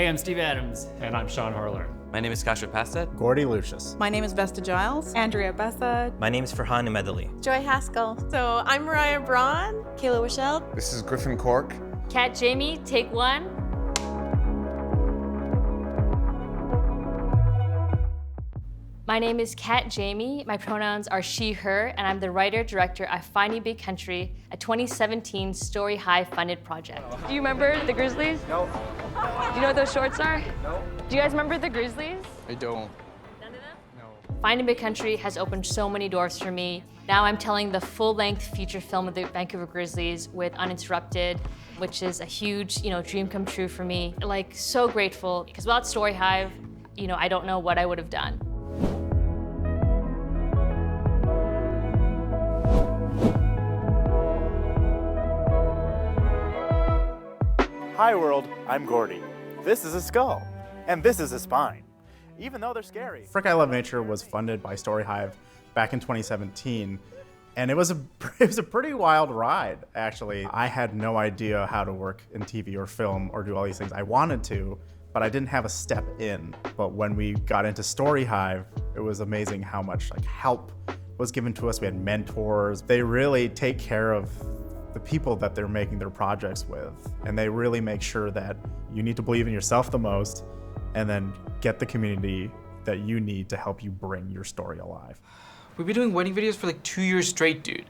Hey, I'm Steve Adams. And I'm Sean Harler. My name is Kasha Pastet. GORDIE LUCIUS. My name is Vesta Giles. Andrea Bessa. My name is FARHAN UMADELY. Joy Haskell. So I'm MARIAH BRAUN. Kayla Rochelle. This is GRIFFIN CORK. Kat Jamie, take one. My name is Kat Jamie. My pronouns are she, her, and I'm the writer-director at Finding Big Country, a 2017 STORYHIVE funded project. Do you remember the Grizzlies? No. Do you know what those shorts are? No. Do you guys remember the Grizzlies? I don't. None of them? No. Finding Big Country has opened so many doors for me. Now I'm telling the full-length feature film of the Vancouver Grizzlies with Uninterrupted, which is a huge, dream come true for me. Like, so grateful, because without STORYHIVE, I don't know what I would have done. Hi world, I'm GORDIE. This is a skull, and this is a spine. Even though they're scary. Frick I Love Nature was funded by STORYHIVE back in 2017, and it was a pretty wild ride, actually. I had no idea how to work in TV or film or do all these things. I wanted to, but I didn't have a step in. But when we got into STORYHIVE, it was amazing how much help was given to us. We had mentors. They really take care of the people that they're making their projects with. And they really make sure that you need to believe in yourself the most and then get the community that you need to help you bring your story alive. We've been doing wedding videos for like 2 years straight, dude.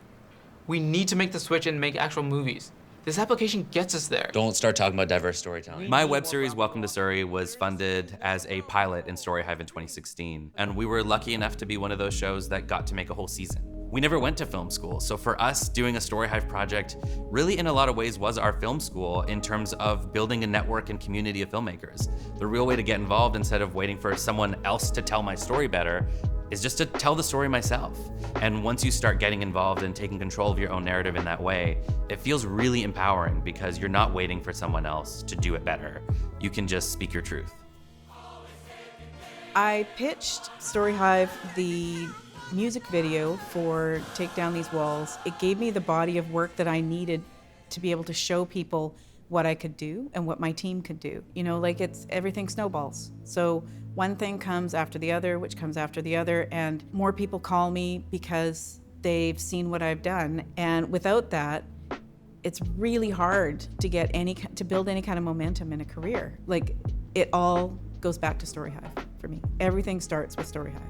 We need to make the switch and make actual movies. This application gets us there. Don't start talking about diverse storytelling. My web series, Welcome to Surrey, was funded as a pilot in STORYHIVE in 2016. And we were lucky enough to be one of those shows that got to make a whole season. We never went to film school, so for us, doing a STORYHIVE project really in a lot of ways was our film school in terms of building a network and community of filmmakers. The real way to get involved instead of waiting for someone else to tell my story better is just to tell the story myself. And once you start getting involved and taking control of your own narrative in that way, it feels really empowering because you're not waiting for someone else to do it better. You can just speak your truth. I pitched STORYHIVE the music video for Take Down These Walls. It gave me the body of work that I needed to be able to show people what I could do and what my team could do. Everything snowballs. So one thing comes after the other, which comes after the other, and more people call me because they've seen what I've done. And without that, it's really hard to build any kind of momentum in a career. It all goes back to STORYHIVE for me. Everything starts with STORYHIVE.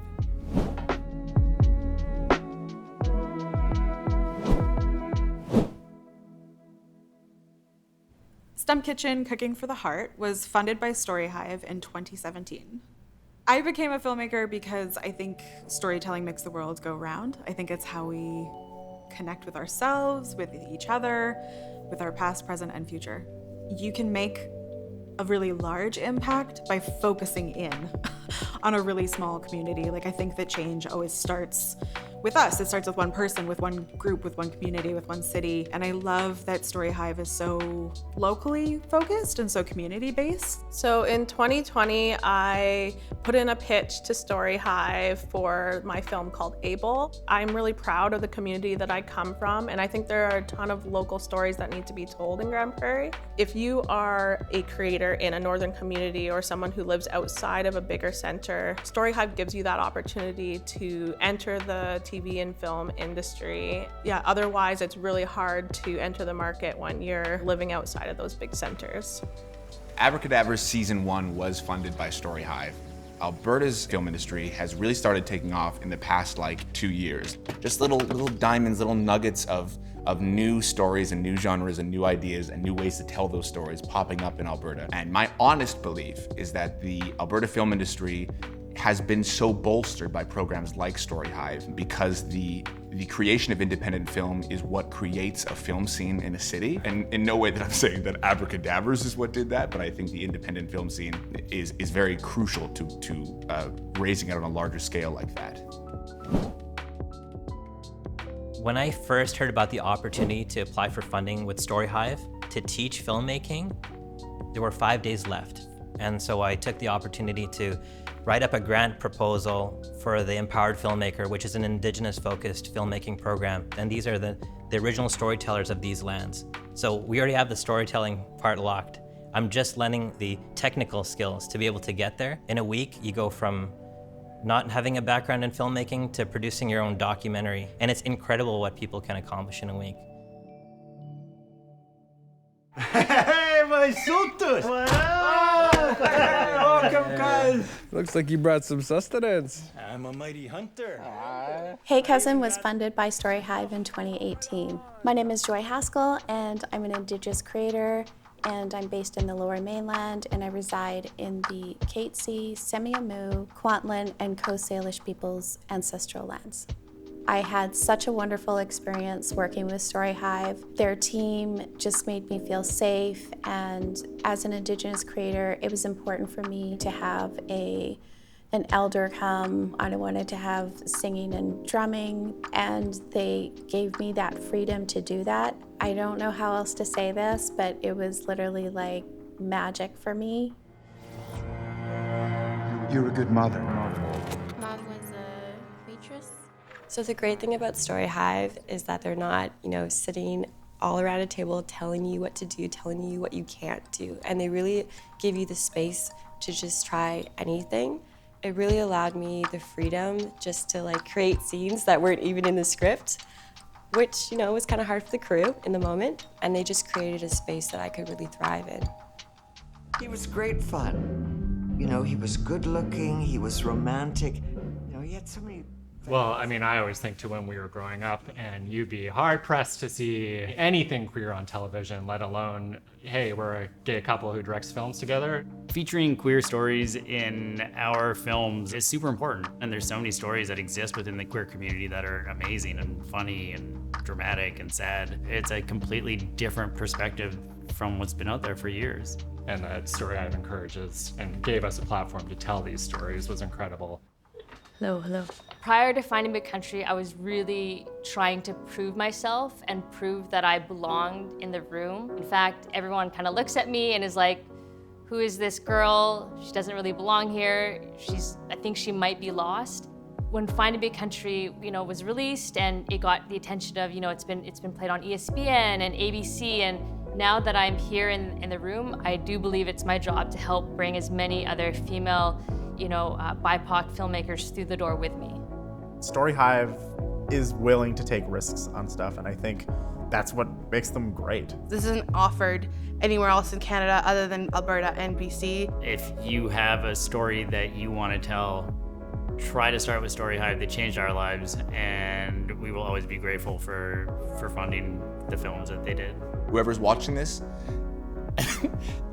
STUMP Kitchen Cooking for the Heart was funded by STORYHIVE in 2017. I became a filmmaker because I think storytelling makes the world go round. I think it's how we connect with ourselves, with each other, with our past, present, and future. You can make a really large impact by focusing in on a really small community. I think that change always starts with us. It starts with one person, with one group, with one community, with one city. And I love that STORYHIVE is so locally focused and so community-based. So in 2020, I put in a pitch to STORYHIVE for my film called Able. I'm really proud of the community that I come from, and I think there are a ton of local stories that need to be told in Grande Prairie. If you are a creator in a northern community or someone who lives outside of a bigger center, STORYHIVE gives you that opportunity to enter the TV and film industry. Yeah, otherwise it's really hard to enter the market when you're living outside of those big centers. Abracadabra's season 1 was funded by STORYHIVE. Alberta's film industry has really started taking off in the past 2 years. Just little diamonds, little nuggets of new stories and new genres and new ideas and new ways to tell those stories popping up in Alberta. And my honest belief is that the Alberta film industry has been so bolstered by programs like STORYHIVE because the creation of independent film is what creates a film scene in a city. And in no way that I'm saying that Abracadabras is what did that, but I think the independent film scene is very crucial to raising it on a larger scale like that. When I first heard about the opportunity to apply for funding with STORYHIVE to teach filmmaking, there were 5 days left. And so I took the opportunity to write up a grant proposal for the Empowered Filmmaker, which is an Indigenous-focused filmmaking program. And these are the original storytellers of these lands. So we already have the storytelling part locked. I'm just learning the technical skills to be able to get there. In a week, you go from not having a background in filmmaking to producing your own documentary. And it's incredible what people can accomplish in a week. Hey, my suitos! Welcome, guys! Looks like you brought some sustenance. I'm a mighty hunter. Hey Cousin was funded by STORYHIVE in 2018. My name is Joy Haskell, and I'm an Indigenous creator, and I'm based in the Lower Mainland, and I reside in the Katzie, Semiahmoo, Kwantlen, and Coast Salish peoples' ancestral lands. I had such a wonderful experience working with STORYHIVE. Their team just made me feel safe, and as an Indigenous creator, it was important for me to have an elder come. I wanted to have singing and drumming, and they gave me that freedom to do that. I don't know how else to say this, but it was literally like magic for me. You're a good mother. Mom was a waitress. So the great thing about STORYHIVE is that they're not, sitting all around a table telling you what to do, telling you what you can't do. And they really give you the space to just try anything. It really allowed me the freedom just to create scenes that weren't even in the script, which, was kind of hard for the crew in the moment. And they just created a space that I could really thrive in. He was great fun. He was good looking, he was romantic. He had so many. Well, I always think to when we were growing up, and you'd be hard-pressed to see anything queer on television, let alone, hey, we're a gay couple who directs films together. Featuring queer stories in our films is super important, and there's so many stories that exist within the queer community that are amazing and funny and dramatic and sad. It's a completely different perspective from what's been out there for years. And that STORYHIVE encourages and gave us a platform to tell these stories was incredible. Hello. Prior to Finding Big Country, I was really trying to prove myself and prove that I belonged in the room. In fact, everyone kind of looks at me and is like, who is this girl? She doesn't really belong here. I think she might be lost. When Finding Big Country, was released and it got the attention of, it's been played on ESPN and ABC, and now that I'm here in the room, I do believe it's my job to help bring as many other female BIPOC filmmakers through the door with me. STORYHIVE is willing to take risks on stuff, and I think that's what makes them great. This isn't offered anywhere else in Canada other than Alberta and BC. If you have a story that you want to tell, try to start with STORYHIVE. They changed our lives, and we will always be grateful for funding the films that they did. Whoever's watching this,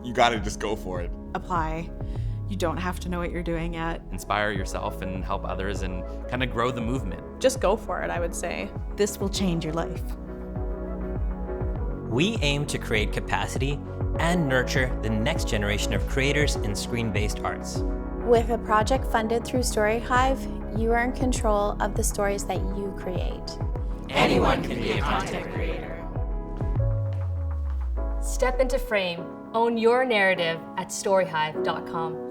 you gotta just go for it. Apply. You don't have to know what you're doing yet. Inspire yourself and help others and kind of grow the movement. Just go for it, I would say. This will change your life. We aim to create capacity and nurture the next generation of creators in screen-based arts. With a project funded through STORYHIVE, you are in control of the stories that you create. Anyone can be a content creator. Step into frame. Own your narrative at storyhive.com.